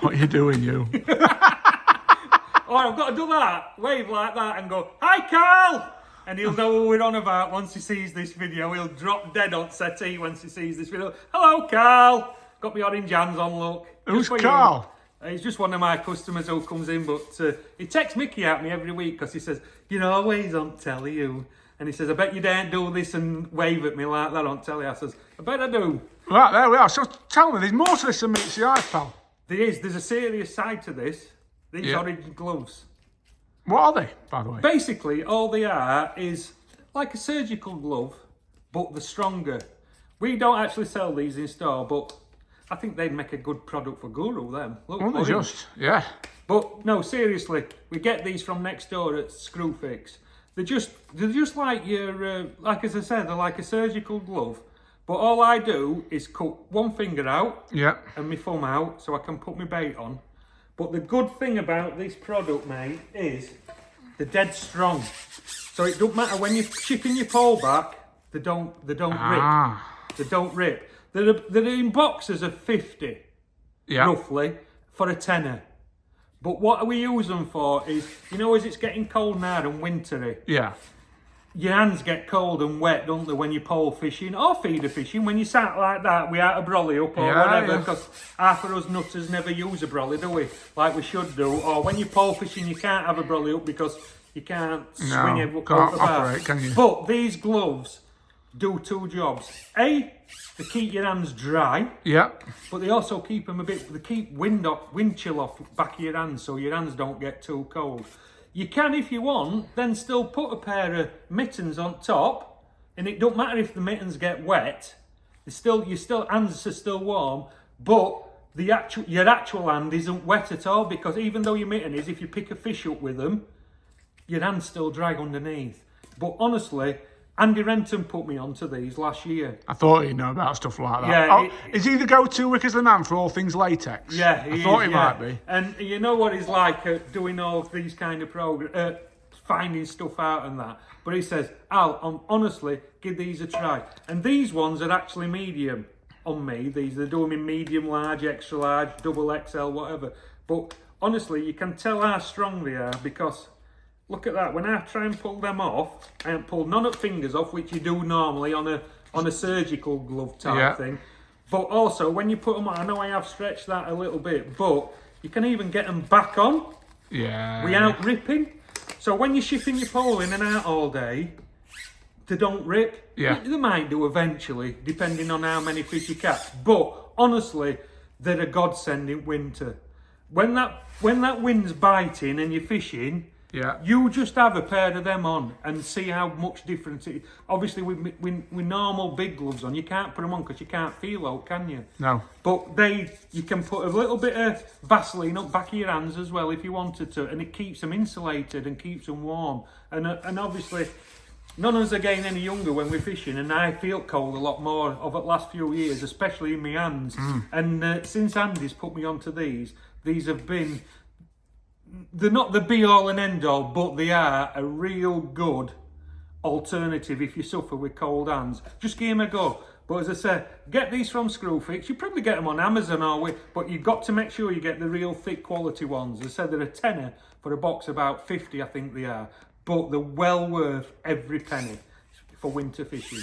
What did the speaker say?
What are you doing, you? Or I've got to do that, wave like that and go, "Hi, Carl!" And he'll know what we're on about once he sees this video. He'll drop dead on settee once he sees this video. "Hello, Carl!" Got my orange hands on, look. Who's Just for you. Carl? He's just one of my customers who comes in, but he texts Mickey at me every week because he says, "You're always on telly, you." And he says, "I bet you daren't do this and wave at me like that on telly." I says, "I bet I do." Right, there we are. So tell me, there's more to this than meets the eye, pal. There's a serious side to this. These orange gloves. What are they, by the way? Basically, all they are is like a surgical glove, but they're stronger. We don't actually sell these in store, but I think they'd make a good product for Guru, them. Look, Well, orange. yeah. But no, seriously, we get these from next door at Screwfix. They're just like your, like as I said, they're like a surgical glove. But all I do is cut one finger out Yeah. and my thumb out so I can put my bait on. But the good thing about this product, mate, is they're dead strong. So it don't matter when you're chipping your pole back, they don't rip. They don't rip. They're in boxes of 50, roughly, for a tenner. But what we use them for is, you know, as it's getting cold now and wintry, Yeah. your hands get cold and wet, don't they, when you're pole fishing or feeder fishing, when you sat like that without a brolly up or whatever, because half of us nutters never use a brolly, do we? Like we should do. Or when you're pole fishing, you can't have a brolly up because you can't swing it can't over the operate, bar. can you? But these gloves do two jobs. A, they keep your hands dry, Yeah. but they also keep them they keep wind chill off back of your hands so your hands don't get too cold. You can, if you want, then still put a pair of mittens on top, and it don't matter if the mittens get wet. Your hands are still warm, but your actual hand isn't wet at all, because even though your mitten is, if you pick a fish up with them, your hand's still dry underneath. But honestly, Andy Renton put me onto these last year. I thought he'd know about stuff like that. Yeah, is he the go-to Wickers the man for all things latex? Yeah, I thought he might be. And you know what he's like doing all of these kind of finding stuff out and that. But he says, "Al, honestly, give these a try." And these ones are actually medium on me. They're doing in medium, large, extra large, double XL, whatever. But honestly, you can tell how strong they are because look at that. When I try and pull them off, I haven't pulled none of the fingers off, which you do normally on a surgical glove type thing. But also, when you put them on, I know I have stretched that a little bit, but you can even get them back on without ripping. So when you're shipping your pole in and out all day, they don't rip. Yeah. They might do eventually, depending on how many fish you catch. But honestly, they're a godsend in winter. When that wind's biting and you're fishing, you just have a pair of them on and see how much difference it is. Obviously, with normal big gloves on, you can't put them on because you can't feel out, can you? No. But you can put a little bit of Vaseline up back of your hands as well if you wanted to, and it keeps them insulated and keeps them warm. And obviously, none of us are getting any younger when we're fishing, and I feel cold a lot more over the last few years, especially in my hands. And since Andy's put me onto these have been... They're not the be-all and end-all, but they are a real good alternative if you suffer with cold hands. Just give them a go. But as I said, get these from Screwfix. You probably get them on Amazon but you've got to make sure you get the real thick quality ones. As I said, they're a tenner for a box about 50, I think they are. But they're well worth every penny for winter fishing.